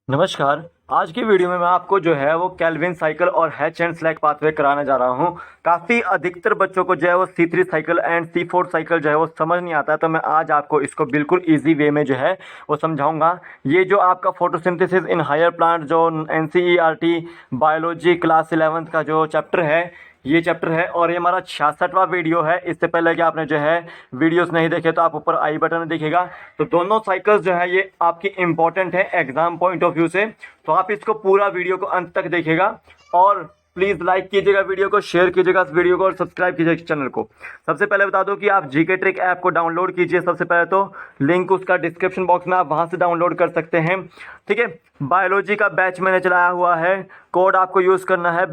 नमस्कार। आज की वीडियो में मैं आपको जो है वो केल्विन साइकिल और हैच एंड स्लैक पाथवे कराने जा रहा हूं। काफ़ी अधिकतर बच्चों को जो है वो C3 cycle and C4 cycle जो है वो समझ नहीं आता है, तो मैं आज आपको इसको बिल्कुल इजी वे में जो है वो समझाऊंगा। ये जो आपका फोटोसिंथेसिस इन हायर प्लांट जो NCERT बायोलॉजी क्लास 11th का जो चैप्टर है, ये चैप्टर है और ये हमारा 66वां वीडियो है। इससे पहले कि आपने जो है वीडियोस नहीं देखे तो आप ऊपर आई बटन में दिखेगा। तो दोनों साइकिल्स जो है ये आपकी इंपॉर्टेंट है एग्जाम पॉइंट ऑफ व्यू से, तो आप इसको पूरा वीडियो को अंत तक देखिएगा और प्लीज़ लाइक कीजिएगा वीडियो को, शेयर कीजिएगा इस वीडियो को और सब्सक्राइब कीजिएगा इस चैनल को। सबसे पहले बता दो कि आप जीके ट्रिक ऐप को डाउनलोड कीजिए। सबसे पहले तो लिंक उसका डिस्क्रिप्शन बॉक्स में, आप वहां से डाउनलोड कर सकते हैं। ठीक है, बायोलॉजी का बैच मैंने चलाया हुआ है। कोड आपको यूज़ करना है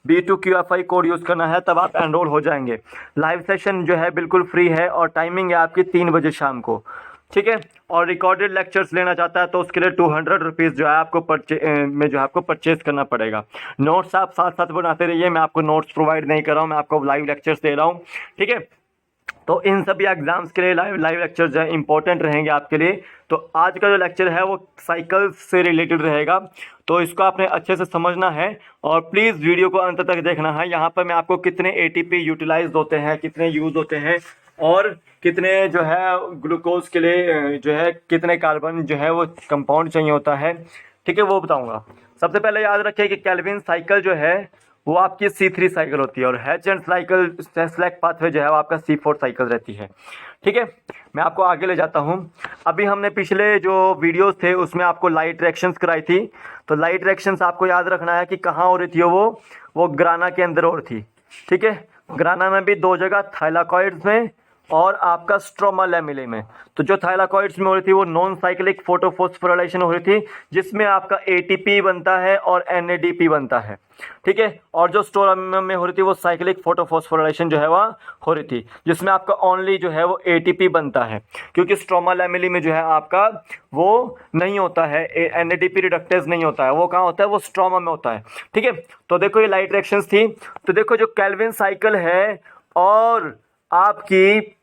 B2QFI कोड यूज़ करना है, तब आप एनरोल हो जाएंगे। लाइव सेशन जो है बिल्कुल फ्री है और टाइमिंग है आपकी 3 बजे शाम को। ठीक है, और रिकॉर्डेड लेक्चर्स लेना चाहता है तो उसके लिए 200 रुपीज़ जो है आपको आपको परचेज करना पड़ेगा। नोट्स आप साथ साथ बनाते रहिए, मैं आपको नोट्स प्रोवाइड नहीं कर रहा हूँ, मैं आपको लाइव लेक्चर्स दे रहा हूँ। ठीक है, तो इन सभी एग्जाम्स के लिए लाइव लेक्चर जो है इंपॉर्टेंट रहेंगे आपके लिए। तो आज का जो लेक्चर है वो साइकिल से रिलेटेड रहेगा, तो इसको आपने अच्छे से समझना है और प्लीज़ वीडियो को अंत तक देखना है। यहाँ पर मैं आपको कितने ATP यूटिलाइज होते हैं, कितने यूज़ होते हैं और कितने जो है ग्लूकोज के लिए जो है कितने कार्बन जो है वो कंपाउंड चाहिए होता है, ठीक है, वो बताऊंगा। सबसे पहले याद रखिए कि केल्विन साइकिल जो है वो आपकी C3 साइकिल होती है और hatch and cycle slack pathway जो है वो आपका C4 साइकिल रहती है। ठीक है, मैं आपको आगे ले जाता हूँ। अभी हमने पिछले जो वीडियोस थे उसमें आपको लाइट रिएक्शंस कराई थी, तो लाइट रिएक्शंस आपको याद रखना है कि कहाँ हो रही थी वो ग्राना के अंदर हो रही थी। ठीक है, ग्राना में भी 2 जगह, थाइलाकॉइड्स में और आपका स्ट्रोमा लैमेले में। तो जो थाइलाकॉइड्स में हो रही थी वो नॉन साइक्लिक फोटोफॉस्फोराइलेशन हो रही थी, जिसमें आपका ATP बनता है और NADP बनता है। ठीक है, और जो स्ट्रोमा में हो रही थी वो साइक्लिक फोटोफॉस्फोराइलेशन जो है वह हो रही थी, जिसमें आपका ओनली जो है वो ATP बनता है, क्योंकि स्ट्रोमा लैमेली में जो है आपका वो नहीं होता है, NADP रिडक्टेज नहीं होता है, वो कहाँ होता है, वो स्ट्रोमा में होता है। ठीक है, तो देखो ये लाइट रिएक्शंस थी। तो देखो जो केल्विन साइकिल है और आपकी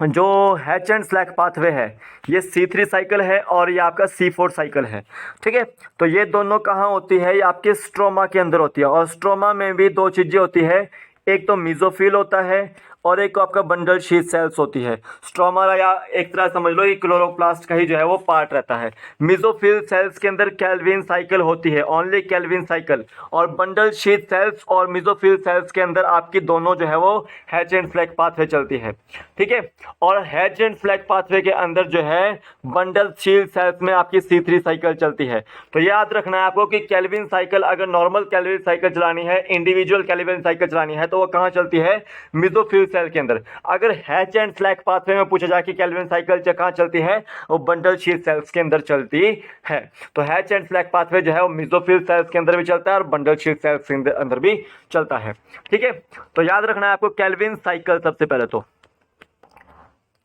जो हैच एंड स्लैक पाथवे है, ये C3 साइकिल है और ये आपका C4 साइकिल है। ठीक है, तो ये दोनों कहाँ होती है, ये आपके स्ट्रोमा के अंदर होती है और स्ट्रोमा में भी 2 चीज़ें होती है, एक तो मीजोफिल होता है और एक आपका बंडल शीथ सेल्स होती है। स्ट्रोमा या एक तरह समझ लो कि क्लोरोप्लास्ट का ही जो है वो पार्ट रहता है। मीजोफिल सेल्स के अंदर केल्विन साइकिल होती है, ओनली केल्विन साइकिल, और बंडल शीथ सेल्स और मीजोफिल सेल्स के अंदर आपकी दोनों जो है वो हैच एंड स्लैक पाथवे चलती है। ठीक है, और हैच एंड स्लैक पाथवे के अंदर जो है बंडल शीथ सेल्स में आपकी C3 साइकिल चलती है। तो याद रखना है आपको कि केल्विन साइकिल, अगर नॉर्मल केल्विन साइकिल चलानी है, इंडिविजुअल केल्विन साइकिल चलानी है, तो वो कहाँ चलती है, मिजोफिल सेल के अंदर। अगर हैच एंड स्लैक पाथवे में पूछा जाए कि केल्विन साइकिल कहाँ चलती है, वो बंडल शीथ सेल्स के अंदर चलती है। तो हैच एंड स्लैक पाथवे जो है वो मिजोफिल सेल्स के अंदर भी चलता है और बंडल शीथ सेल्स के अंदर भी चलता है। ठीक है, तो याद रखना है आपको केल्विन साइकिल। सबसे पहले तो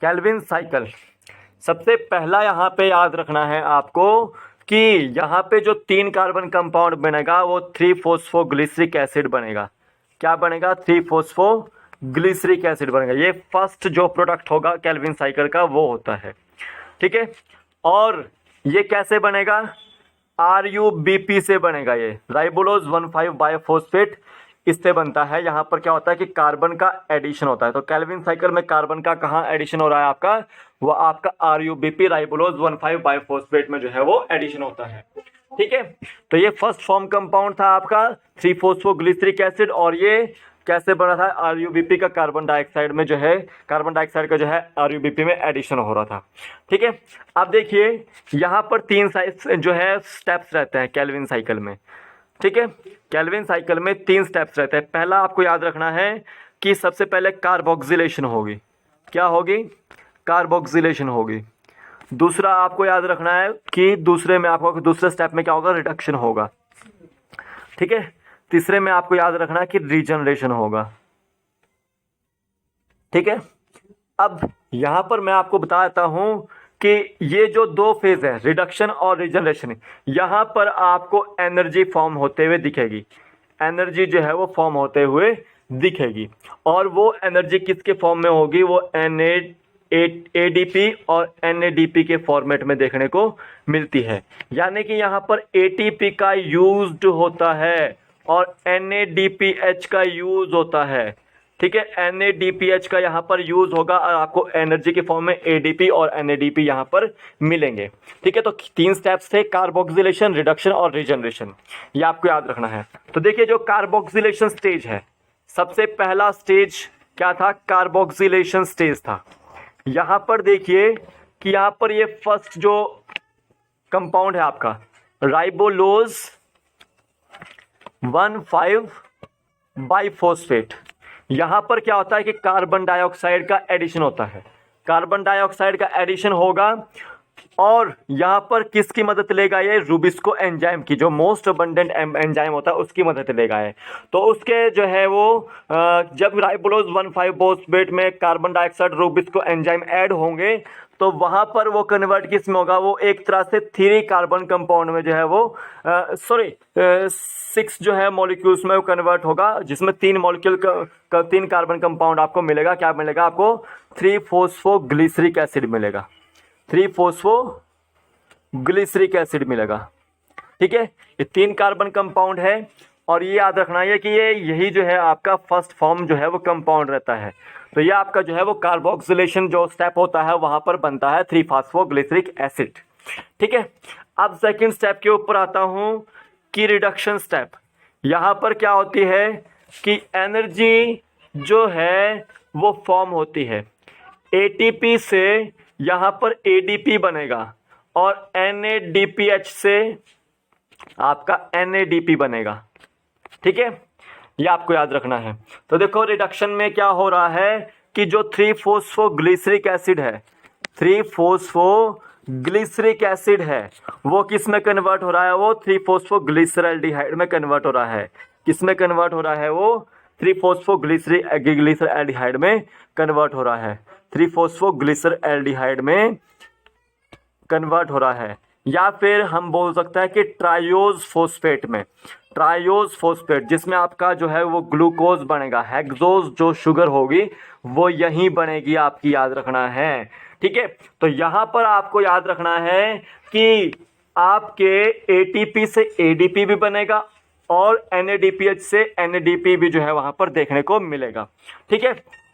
केल्विन साइकिल सबसे पहला यहाँ पे याद रखना है आपको कि यहाँ पे जो 3 कार्बन कंपाउंड बनेगा वो 3-फॉस्फोग्लिसरिक एसिड बनेगा। क्या बनेगा, 3-फॉस्फोग्लिसरिक एसिड बनेगा। ये फर्स्ट जो प्रोडक्ट होगा केल्विन साइकिल का वो होता है। ठीक है, और ये कैसे बनेगा, RUBP से बनेगा। ये राइबोलोज 1,5 बायोफॉस्फेट इससे बनता है। यहाँ पर क्या होता है कि कार्बन का एडिशन होता है। तो केल्विन साइकिल में कार्बन का कहाँ एडिशन हो रहा है आपका, वो आपका RUBP राइबोलोज 1,5 बायोफॉस्फेट में जो है वो एडिशन होता है। ठीक है, तो ये फर्स्ट फॉर्म कंपाउंड था आपका 3-फॉस्फोग्लिसरिक एसिड, और ये कैसे बना था, RUBP का कार्बन डाइऑक्साइड में जो है, कार्बन डाइऑक्साइड का जो है RUBP में एडिशन हो रहा था। ठीक है, अब देखिए यहाँ पर 3 साइज जो है स्टेप्स रहते हैं केल्विन साइकिल में। ठीक है, केल्विन साइकिल में 3 स्टेप्स रहते हैं। पहला आपको याद रखना है कि सबसे पहले कार्बोक्सिलेशन होगी। क्या होगी, कार्बोक्सिलेशन होगी। दूसरा आपको याद रखना है कि दूसरे में आपको दूसरे स्टेप में क्या होगा, रिडक्शन होगा। ठीक है, तीसरे में आपको याद रखना है कि रीजनरेशन होगा। ठीक है, अब यहां पर मैं आपको बताता हूं कि ये जो 2 फेज है, रिडक्शन और रीजनरेशन, यहां पर आपको एनर्जी फॉर्म होते हुए दिखेगी। एनर्जी जो है वो फॉर्म होते हुए दिखेगी, और वो एनर्जी किसके फॉर्म में होगी, वो ADP और NADP के फॉर्मेट में देखने को मिलती है। यानी कि यहाँ पर ATP का यूज्ड होता है और NADPH का यूज होता है। ठीक है, NADPH का यहाँ पर यूज होगा और आपको एनर्जी के फॉर्म में ADP और NADP यहाँ पर मिलेंगे। ठीक है, तो 3 स्टेप्स थे, कार्बोक्सिलेशन, रिडक्शन और रीजनरेशन, ये आपको याद रखना है। तो देखिए जो कार्बोक्सिलेशन स्टेज है, सबसे पहला स्टेज क्या था? कार्बोक्सिलेशन स्टेज था। यहाँ पर देखिए कि यहाँ पर ये फर्स्ट जो कंपाउंड है आपका राइबोलोज 1,5 बाइफॉस्फेट, यहाँ पर क्या होता है कि कार्बन डाइऑक्साइड का एडिशन होता है। कार्बन डाइऑक्साइड का एडिशन होगा और यहाँ पर किसकी मदद लेगा? ये रूबिस्को एंजाइम की, जो मोस्ट अबंडेंट एंजाइम होता है उसकी मदद लेगा है। तो उसके जो है वो जब राइबोलोज 1,5 फॉस्फेट में carbon dioxide rubisco enzyme add होंगे तो वहाँ पर वो कन्वर्ट किस में होगा? वो एक तरह से 3 कार्बन कंपाउंड में जो है वो 6 जो है मॉलिक्यूल्स में वो कन्वर्ट होगा, जिसमें 3 मॉलिक्यूल का 3 कार्बन कंपाउंड आपको मिलेगा। क्या मिलेगा आपको? 3-फॉस्फोग्लिसरिक एसिड मिलेगा। 3-फॉस्फोग्लिसरिक एसिड मिलेगा। ठीक है, ये 3 कार्बन कंपाउंड है और ये याद रखना है कि ये यही जो है आपका फर्स्ट फॉर्म जो है वो कंपाउंड रहता है। तो ये आपका जो है वो कार्बोक्सिलेशन जो स्टेप होता है वहां पर बनता है 3-फॉस्फोग्लिसरिक एसिड। ठीक है, अब सेकंड स्टेप के ऊपर आता हूं कि रिडक्शन स्टेप। यहां पर क्या होती है कि एनर्जी जो है वो फॉर्म होती है, ATP से यहाँ पर ADP बनेगा और NADPH से आपका NADP बनेगा। ठीक है, ये आपको याद रखना है। तो देखो रिडक्शन में क्या हो रहा है कि जो 3-फॉस्फोग्लिसरिक एसिड है, 3-फॉस्फोग्लिसरिक एसिड है, वो किस में कन्वर्ट हो रहा है? वो 3-फॉस्फोग्लिसरल्डिहाइड में कन्वर्ट हो रहा है। किस में कन्वर्ट हो रहा है? वो 3-फॉस्फोग्लिसरल्डिहाइड में कन्वर्ट हो रहा है। 3-फॉस्फोग्लिसरल्डिहाइड में कन्वर्ट हो रहा है। या फिर हम बोल सकते हैं कि ट्रायोज फॉस्फेट में, ट्रायोज फॉस्फेट जिसमें आपका जो है वो ग्लूकोज बनेगा, हेक्सोज जो शुगर होगी वो यहीं बनेगी, आपकी याद रखना है। ठीक है, तो यहाँ पर आपको याद रखना है कि आपके ATP से ADP भी बनेगा और NADPH से NADP भी जो है वहां पर देखने को मिलेगा। ठीक है,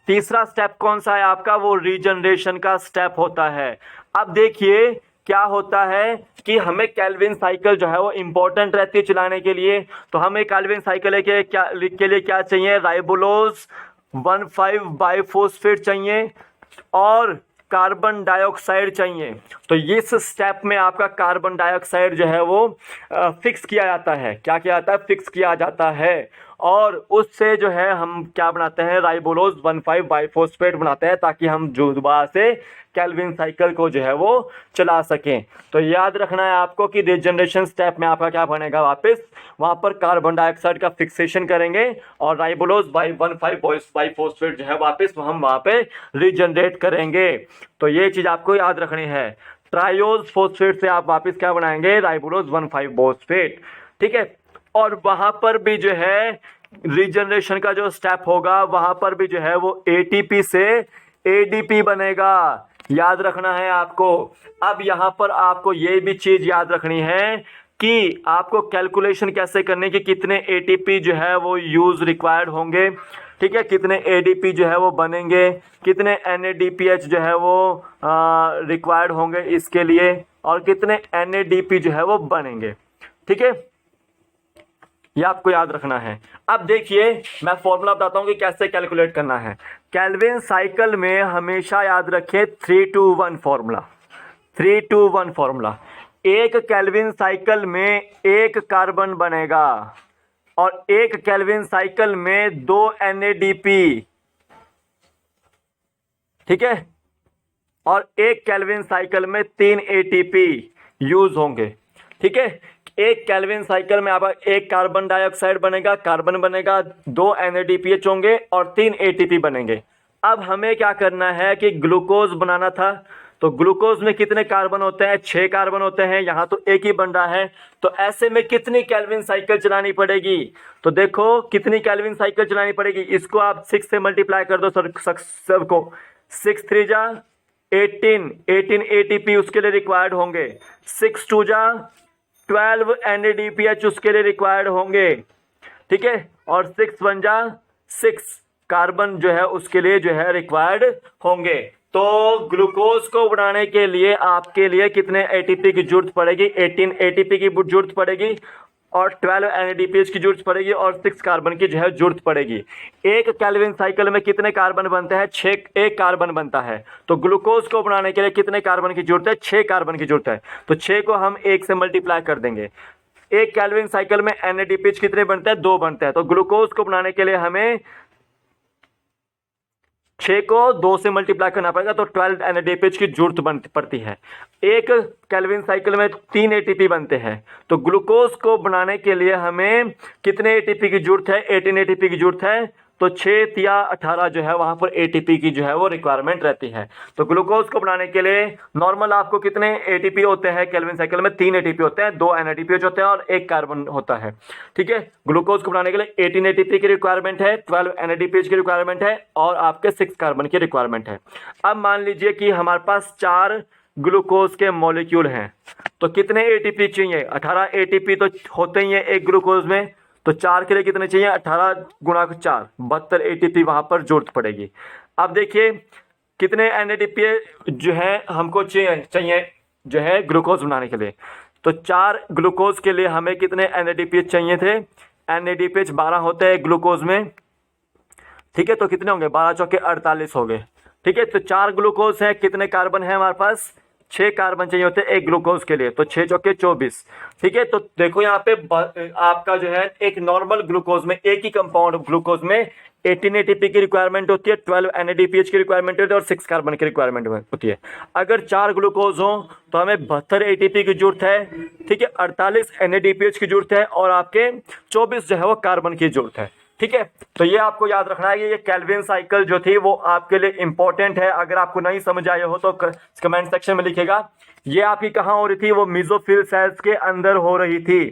तीसरा स्टेप कौन सा है आपका? वो रीजनरेशन का स्टेप होता है। अब देखिए क्या होता है कि हमें केल्विन साइकिल जो है वो इंपॉर्टेंट रहती है चलाने के लिए। तो हमें केल्विन साइकिल के लिए क्या चाहिए? राइबोलोज 1,5 बाइफॉस्फेट चाहिए और कार्बन डाइऑक्साइड चाहिए। तो इस स्टेप में आपका कार्बन डाइऑक्साइड जो है वो फिक्स किया जाता है। क्या किया जाता है? फिक्स किया जाता है और उससे जो है हम क्या बनाते हैं? राइबोलोज 1,5 बाइफॉस्फेट बनाते हैं ताकि हम दोबारा से केल्विन साइकिल को जो है वो चला सकें। तो याद रखना है आपको कि रीजनरेशन स्टेप में आपका क्या बनेगा? वापस वहां पर कार्बन डाइऑक्साइड का फिक्सेशन करेंगे और राइबोलोज 1,5 बाइफॉस्फेट जो है वापस हम वहां पे रीजनरेट करेंगे। तो ये चीज आपको याद रखनी है। ट्रायोज फॉस्फेट से आप वापस क्या बनाएंगे? राइबोलोज 1,5 फॉस्फेट। ठीक है, और वहां पर भी जो है रीजनरेशन का जो स्टेप होगा वहां पर भी जो है वो ATP से ADP बनेगा। याद रखना है आपको। अब यहां पर आपको ये भी चीज याद रखनी है कि आपको कैलकुलेशन कैसे करने की, कितने ATP जो है वो यूज रिक्वायर्ड होंगे। ठीक है, कितने ADP जो है वो बनेंगे, कितने NADPH जो है वो रिक्वायर्ड होंगे इसके लिए और कितने NADP जो है वो बनेंगे। ठीक है, ये आपको याद रखना है। अब देखिए मैं फॉर्मूला बताता हूं कि कैसे कैलकुलेट करना है। केल्विन साइकिल में हमेशा याद रखें 3-to-1 फॉर्मूला। 3-to-1 फॉर्मूला, एक केल्विन साइकिल में 1 कार्बन बनेगा और एक केल्विन साइकिल में 2 NADP। ठीक है, और एक केल्विन साइकिल में 3 ATP यूज होंगे। ठीक है, एक केल्विन साइकिल में आपका 1 कार्बन डाइऑक्साइड बनेगा, कार्बन बनेगा, 2 NADPH होंगे और 3 ATP बनेंगे। अब हमें क्या करना है कि ग्लूकोज बनाना था। तो ग्लूकोज में कितने कार्बन होते हैं? 6 कार्बन होते हैं। यहाँ तो एक ही बन रहा है, तो ऐसे में कितनी केल्विन साइकिल चलानी पड़ेगी? तो देखो कितनी केल्विन साइकिल चलानी पड़ेगी, इसको आप 6 से मल्टीप्लाई कर दो सबको। 6 3 जा 18 एटीपी उसके लिए रिक्वायर्ड होंगे। 6 2 जा 12 NADPH उसके लिए रिक्वायर्ड होंगे, ठीक है। और 6 1 जा 6 कार्बन जो है उसके लिए जो है रिक्वायर्ड होंगे। तो ग्लूकोज को बनाने के लिए आपके लिए कितने एटीपी की जरूरत पड़ेगी? 18 एटीपी की जरूरत पड़ेगी और 12 NADPH की जरूरत पड़ेगी और 6 कार्बन की जो है जरूरत पड़ेगी। एक केल्विन साइकिल में कितने कार्बन बनते हैं? 6 एक कार्बन बनता है। तो ग्लूकोज को बनाने के लिए कितने कार्बन की जरूरत है? 6 कार्बन की जरूरत है। तो 6 को हम 1 से मल्टीप्लाई कर देंगे। एक केल्विन साइकिल में NADPH कितने बनते हैं? 2 बनते हैं। तो ग्लूकोज को बनाने के लिए हमें 6 को 2 से मल्टीप्लाई करना पड़ेगा, तो 12 NADPH की जरूरत पड़ती है। एक केल्विन साइकिल में 3 एटीपी बनते हैं। तो ग्लूकोज को बनाने के लिए हमें कितने एटीपी की जरूरत है? 18 एटीपी की जरूरत है। तो 6 या 18 जो है वहां पर एटीपी की जो है वो रिक्वायरमेंट रहती है। तो ग्लूकोज को बनाने के लिए नॉर्मल आपको कितने एटीपी होते हैं? केल्विन साइकिल में 3 एटीपी होते हैं, 2 NADPH होते हैं और 1 कार्बन होता है, ठीक है। ग्लूकोज को बनाने के लिए 18 एटीपी की रिक्वायरमेंट है, 12 NADPH की रिक्वायरमेंट है और आपके 6 कार्बन की रिक्वायरमेंट है। अब मान लीजिए कि हमारे पास 4 ग्लूकोज के मॉलिक्यूल हैं, तो कितने एटीपी चाहिए? 18 एटीपी तो होते ही है एक ग्लूकोज में। तो 4 के लिए कितने चाहिए? 18 गुणा 4 72 एटीपी वहां पर जरूरत पड़ेगी। अब देखिए कितने NADPH जो है हमको चाहिए जो है ग्लूकोज बनाने के लिए। तो 4 ग्लूकोज के लिए हमें कितने NADPH चाहिए थे? NADPH 12 होते हैं ग्लूकोज में, ठीक है। तो कितने होंगे? 12 चौके 48 हो गए, ठीक है। तो 4 ग्लूकोज है, कितने कार्बन है हमारे पास? 6 कार्बन चाहिए होते हैं एक ग्लूकोज के लिए। तो 6 चौके 24, ठीक है। तो देखो यहाँ पे आपका जो है एक नॉर्मल ग्लूकोज में, एक ही कंपाउंड ग्लूकोज में 18 एटीपी की रिक्वायरमेंट होती है, 12 NADPH की रिक्वायरमेंट होती है और 6 कार्बन की रिक्वायरमेंट होती है। अगर 4 ग्लूकोज हो तो हमें 72 एटीपी की जरूरत है, ठीक है। 48 NADPH की जरूरत है और आपके 24 जो है वो कार्बन की जरूरत है, ठीक है। तो ये आपको याद रखना है कि ये केल्विन साइकिल जो थी वो आपके लिए इंपॉर्टेंट है। अगर आपको नहीं समझ आए हो तो कमेंट सेक्शन में लिखिएगा। ये आपकी कहाँ हो रही थी? वो मेसोफिल सेल्स के अंदर हो रही थी,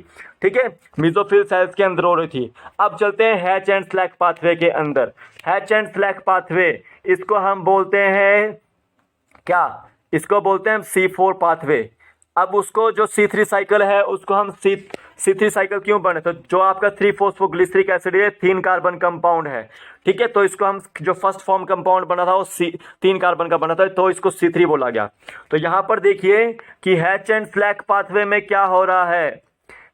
ठीक है। मेसोफिल सेल्स के अंदर हो रही थी। अब चलते हैं हैच एंड स्लैक पाथवे के अंदर। हैच एंड स्लैक पाथवे, इसको हम बोलते हैं क्या? इसको बोलते हैं C4 पाथवे। अब उसको जो C3 साइकिल है उसको हम C3 साइकिल क्यों बने? तो जो आपका 3-फॉस्फोग्लिसरिक एसिड है 3 कार्बन कंपाउंड है, ठीक है। तो इसको हम जो फर्स्ट फॉर्म कंपाउंड बना था वो 3 कार्बन का बना था, तो इसको C3 बोला गया। तो यहाँ पर देखिए कि हैच एंड स्लैक पाथवे में क्या हो रहा है।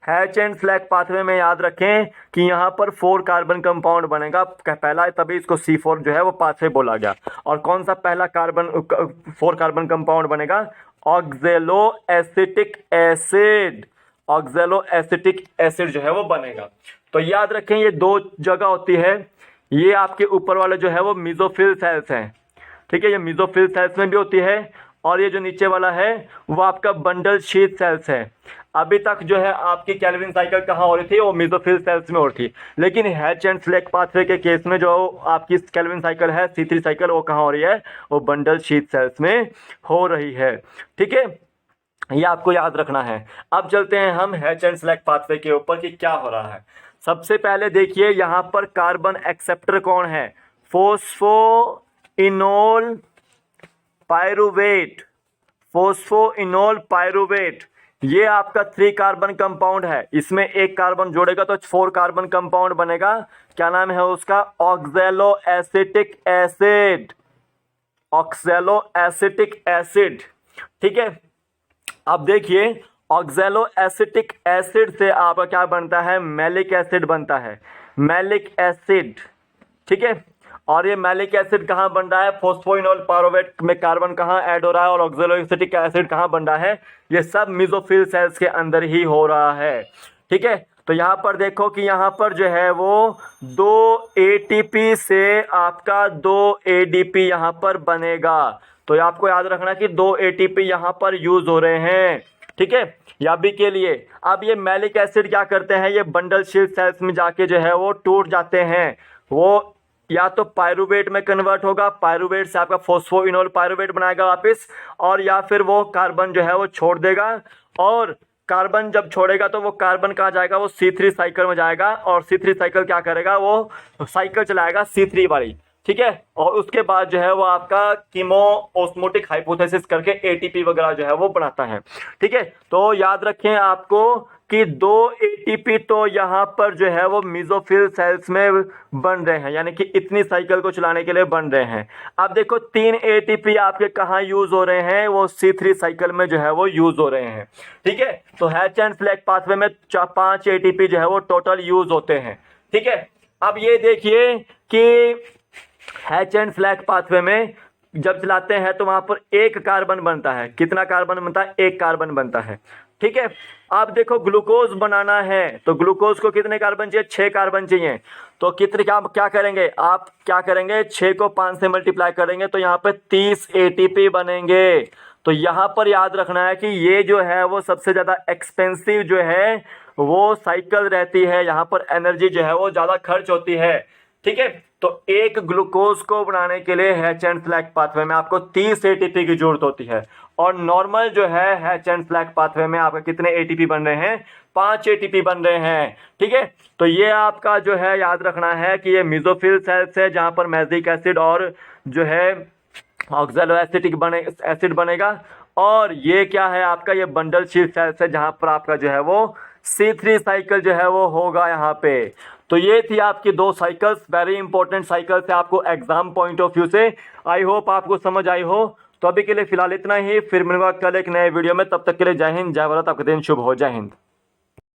हैच एंड स्लैक पाथवे में याद रखें कि यहाँ पर 4 कार्बन कंपाउंड बनेगा पहला, तभी इसको C4 जो है वो पाथवे बोला गया। और कौन सा पहला 4 कार्बन कंपाउंड बनेगा? ऑक्जेलो एसिटिक एसिड। ऑक्जेलो एसिटिक एसिड जो है वो बनेगा। तो याद रखें ये 2 जगह होती है। ये आपके ऊपर वाले जो है वो मेसोफिल सेल्स हैं, ठीक है। ये मेसोफिल सेल्स में भी होती है और ये जो नीचे वाला है वो आपका बंडल शीथ सेल्स है। अभी तक जो है आपकी केल्विन साइकिल कहाँ हो रही थी? वो मेसोफिल सेल्स में हो रही थी। लेकिन हैच एंड स्लैक पाथवे के केस में जो आपकी केल्विन साइकिल है C3 साइकिल, वो कहाँ हो रही है? वो बंडल शीथ सेल्स में हो रही है, ठीक है। ये आपको याद रखना है। अब चलते हैं हम हैच एंड स्लैक पाथवे के ऊपर कि क्या हो रहा है। सबसे पहले देखिए यहाँ पर कार्बन एक्सेप्टर कौन है? Phosphoenol pyruvate. फोस्फोइनोल पायरुवेट ये आपका 3 कार्बन कंपाउंड है। इसमें 1 कार्बन जोड़ेगा तो 4 कार्बन कंपाउंड बनेगा। क्या नाम है उसका? ऑक्जेलो एसिटिक एसिड। ऑक्जेलो एसिटिक एसिड, ठीक है। अब देखिए ऑक्जेलो एसिटिक एसिड से आपका क्या बनता है? मैलिक एसिड बनता है। मैलिक एसिड, ठीक है। और ये मैलिक एसिड कहाँ बन रहा है? फोस्फोइनोल पायरुवेट में कार्बन कहाँ ऐड हो रहा है और ऑक्जेलो एसिटिक एसिड कहाँ बन रहा है? ये सब मेसोफिल सेल्स के अंदर ही हो रहा है, ठीक है। तो यहाँ पर देखो कि यहाँ पर जो है वो 2 ATP से आपका 2 ADP यहाँ पर बनेगा। तो आपको याद रखना कि 2 ATP यहाँ पर यूज हो रहे हैं, ठीक है, या भी के लिए। अब ये मैलिक एसिड क्या करते हैं? ये बंडल शीथ सेल्स में जाके जो है वो टूट जाते हैं। वो या तो पायरुवेट में कन्वर्ट होगा, पायरुवेट से आपका फोस्फोइनोल पायरुवेट बनाएगा वापस, और या फिर वो कार्बन जो है वो छोड़ देगा। और कार्बन जब छोड़ेगा तो वो कार्बन कहाँ जाएगा? वो C3 साइकिल में जाएगा। और C3 साइकिल क्या करेगा? वो साइकिल चलाएगा C3 वाली। ठीक है। और उसके बाद जो है वो आपका कीमो ऑस्मोटिक हाइपोथेसिस करके एटीपी वगैरह जो है वो बनाता है। ठीक है, तो याद रखें आपको कि 2 एटीपी तो यहाँ पर जो है वो मेसोफिल सेल्स में बन रहे हैं, यानी कि इतनी साइकिल को चलाने के लिए बन रहे हैं। अब देखो 3 एटीपी आपके कहाँ यूज हो रहे हैं, वो C3 साइकिल में जो है वो यूज हो रहे हैं। ठीक है, तो हैच एंड फ्लैग पाथवे में 5 एटीपी जो है वो टोटल यूज होते हैं। ठीक है, अब ये देखिए कि हैच एंड फ्लैग पाथवे में जब चलाते हैं तो वहां पर एक कार्बन बनता है। कितना कार्बन बनता है? एक कार्बन बनता है। ठीक है, अब देखो ग्लूकोज बनाना है तो ग्लूकोज को कितने कार्बन चाहिए? 6 कार्बन चाहिए। तो कितने क्या करेंगे आप? क्या करेंगे? 6 को 5 से मल्टीप्लाई करेंगे तो यहाँ पे 30 एटीपी बनेंगे। तो यहाँ पर याद रखना है कि ये जो है वो सबसे ज्यादा एक्सपेंसिव जो है वो साइकिल रहती है, यहाँ पर एनर्जी जो है वो ज्यादा खर्च होती है। ठीक है, तो एक ग्लूकोज को बनाने के लिए हैच एंड फ्लैग पाथवे में आपको 30 एटीपी की जरूरत होती है, और नॉर्मल जो है हैच एंड फ्लैग पाथवे में आपका कितने एटीपी बन रहे हैं? 5 एटीपी बन रहे हैं। ठीक है, तो ये आपका जो है याद रखना है कि ये मेसोफिल सेल्स है जहां पर मैजिक एसिड और जो है ऑक्सैलोएसिटिक एसिड बनेगा, और ये क्या है आपका? ये बंडल शीट सेल्स है जहां पर आपका जो है वो C3 साइकिल जो है वो होगा यहाँ पे। तो ये थी आपकी 2 साइकिल्स, वेरी इंपॉर्टेंट साइकिल्स है आपको एग्जाम पॉइंट ऑफ व्यू से। आई होप आपको समझ आई हो। तो अभी के लिए फिलहाल इतना ही, फिर मिलूंगा कल एक नए वीडियो में। तब तक के लिए जय हिंद, जय भारत, आपका दिन शुभ हो। जय हिंद।